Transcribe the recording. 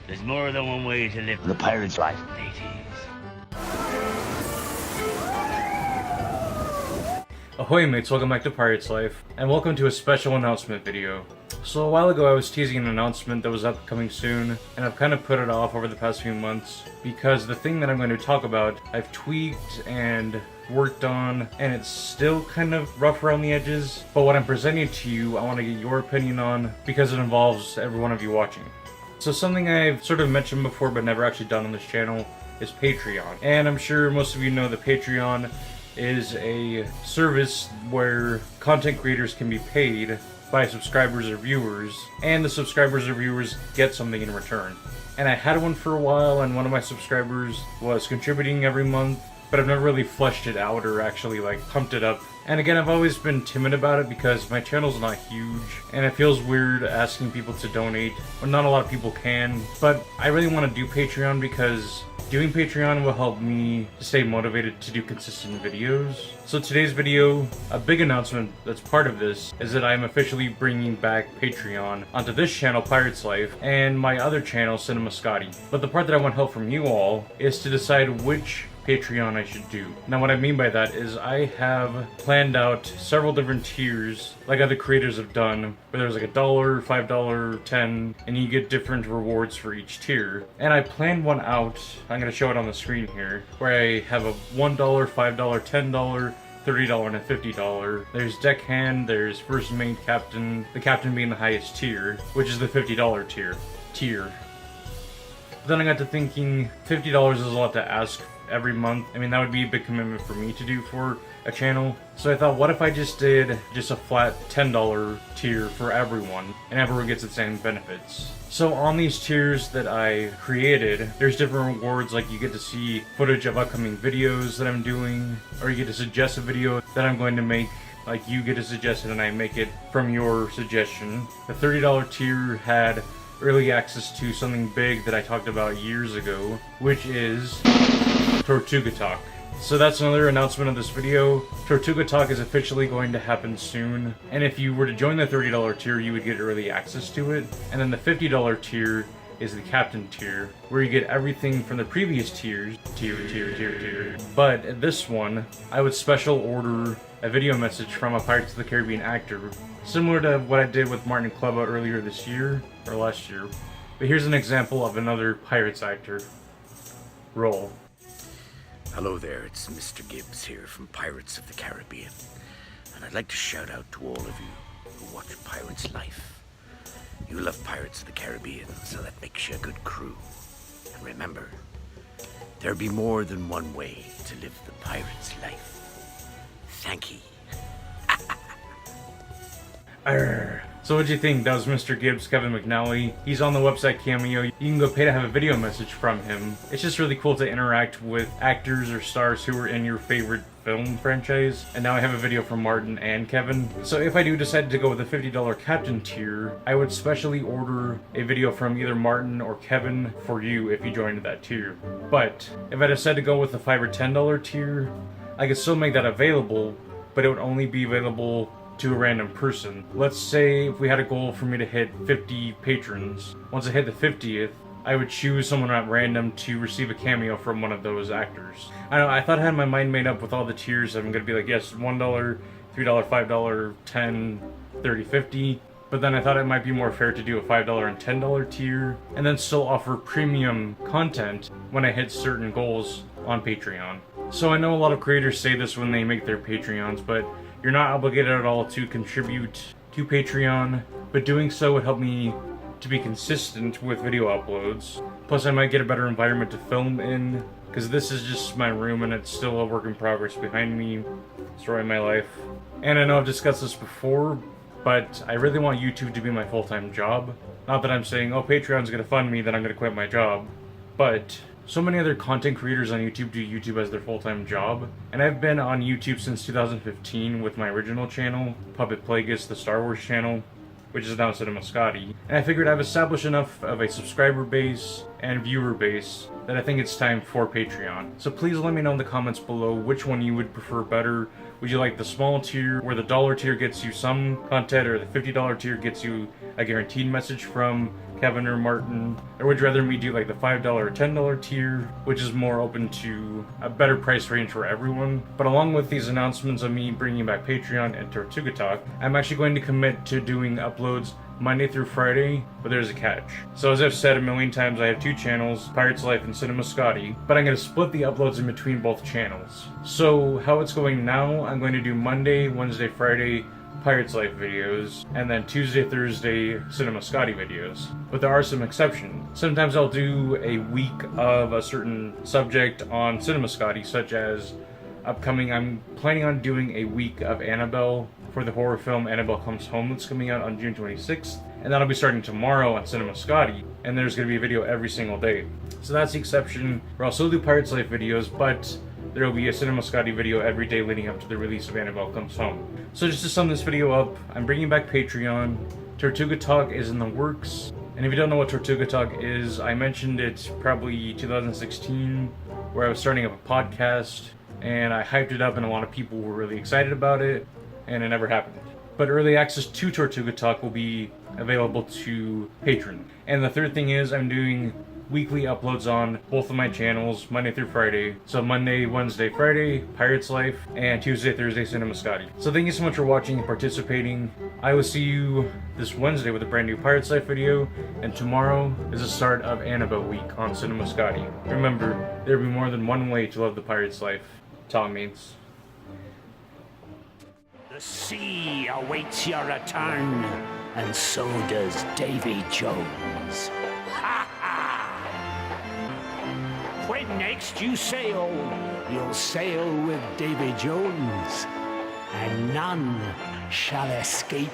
There's more than one way to live the pirate's life, mateys. Ahoy mates, welcome back to Pirate's Life, and welcome to a special announcement video. So a while ago I was teasing an announcement that was upcoming soon, and I've kind of put it off over the past few months, because the thing that I'm going to talk about, I've tweaked and worked on, and it's still kind of rough around the edges, but what I'm presenting to you, I want to get your opinion on, because it involves every one of you watching. So something I've sort of mentioned before but never actually done on this channel is Patreon. And I'm sure most of you know that Patreon is a service where content creators can be paid by subscribers or viewers, and the subscribers or viewers get something in return. And I had one for a while, and one of my subscribers was contributing every month, but I've never really fleshed it out or actually pumped it up. And again, I've always been timid about it because my channel's not huge, and it feels weird asking people to donate when not a lot of people can. But I really want to do Patreon because doing Patreon will help me to stay motivated to do consistent videos. So today's video, a big announcement that's part of this, is that I'm officially bringing back Patreon onto this channel, Pirate's Life, and my other channel, Cinema Scotty. But the part that I want help from you all is to decide which Patreon I should do. Now what I mean by that is I have planned out several different tiers like other creators have done, where there's like $1, $5, $10, and you get different rewards for each tier. And I planned one out, I'm going to show it on the screen here, where I have a $1, $5, $10, $30 and a $50. There's deckhand, there's first mate captain, the captain being the highest tier, which is the $50 tier. Then I got to thinking $50 is a lot to ask every month. I mean, that would be a big commitment for me to do for a channel. So I thought, what if I just did just a flat $10 tier for everyone, and everyone gets the same benefits. So on these tiers that I created, there's different rewards, like you get to see footage of upcoming videos that I'm doing, or you get to suggest a video that I'm going to make. Like you get to suggest it and I make it from your suggestion. The $30 tier had early access to something big that I talked about years ago, which is Tortuga Talk. So that's another announcement of this video. Tortuga Talk is officially going to happen soon, and if you were to join the $30 tier, you would get early access to it. And then the $50 tier is the captain tier, where you get everything from the previous tiers. But this one, I would special order a video message from a Pirates of the Caribbean actor, similar to what I did with Martin Kleba earlier this year, or last year. But here's an example of another Pirates actor. Roll. Hello there, it's Mr. Gibbs here from Pirates of the Caribbean, and I'd like to shout out to all of you who watch Pirates Life. You love Pirates of the Caribbean, so that makes you a good crew. And remember, there be more than one way to live the pirate's life. Thank ye. Arr. So what'd you think? That was Mr. Gibbs, Kevin McNally. He's on the website Cameo. You can go pay to have a video message from him. It's just really cool to interact with actors or stars who are in your favorite film franchise. And now I have a video from Martin and Kevin. So if I do decide to go with the $50 captain tier, I would specially order a video from either Martin or Kevin for you if you joined that tier. But if I decide to go with the $5 or $10 tier, I could still make that available, but it would only be available to a random person. Let's say if we had a goal for me to hit 50 patrons. Once I hit the 50th, I would choose someone at random to receive a cameo from one of those actors. I know, I thought I had my mind made up with all the tiers. I'm gonna be like, yes, $1, $3, $5, 10, 30, 50. But then I thought it might be more fair to do a $5 and $10 tier, and then still offer premium content when I hit certain goals on Patreon. So I know a lot of creators say this when they make their Patreons, but you're not obligated at all to contribute to Patreon, but doing so would help me to be consistent with video uploads. Plus I might get a better environment to film in, because this is just my room and it's still a work in progress behind me, story of my life. And I know I've discussed this before, but I really want YouTube to be my full-time job. Not that I'm saying, oh, Patreon's gonna fund me, then I'm gonna quit my job. But so many other content creators on YouTube do YouTube as their full-time job, and I've been on YouTube since 2015 with my original channel, Puppet Plagueis, the Star Wars channel, which is now Cinema Scotty, and I figured I've established enough of a subscriber base and viewer base that I think it's time for Patreon. So please let me know in the comments below which one you would prefer better. Would you like the small tier, where the dollar tier gets you some content, or the $50 tier gets you a guaranteed message from Kevin or Martin? Or would you rather me do like the $5 or $10 tier, which is more open to a better price range for everyone? But along with these announcements of me bringing back Patreon and Tortuga Talk, I'm actually going to commit to doing uploads Monday through Friday, but there's a catch. So as I've said a million times, I have two channels, Pirates Life and Cinema Scotty, but I'm going to split the uploads in between both channels. So how it's going now, I'm going to do Monday, Wednesday, Friday, Pirates Life videos, and then Tuesday, Thursday, Cinema Scotty videos. But there are some exceptions. Sometimes I'll do a week of a certain subject on Cinema Scotty, such as upcoming, I'm planning on doing a week of Annabelle for the horror film Annabelle Comes Home that's coming out on June 26th. And that'll be starting tomorrow on Cinema Scotty. And there's going to be a video every single day. So that's the exception, where I'll still do Pirates Life videos, but there will be a Cinema Scotty video every day leading up to the release of Annabelle Comes Home. So just to sum this video up, I'm bringing back Patreon. Tortuga Talk is in the works. And if you don't know what Tortuga Talk is, I mentioned it probably 2016, where I was starting up a podcast, and I hyped it up and a lot of people were really excited about it, and it never happened. But early access to Tortuga Talk will be available to patrons. And the third thing is I'm doing weekly uploads on both of my channels, Monday through Friday. So Monday, Wednesday, Friday, Pirates Life, and Tuesday, Thursday, Cinema Scotty. So thank you so much for watching and participating. I will see you this Wednesday with a brand new Pirates Life video, and tomorrow is the start of Annabelle Week on Cinema Scotty. Remember, there will be more than one way to love the Pirates Life. Tom Means. The sea awaits your return, and so does Davy Jones. Ha ha! When next you sail, you'll sail with Davy Jones, and none shall escape.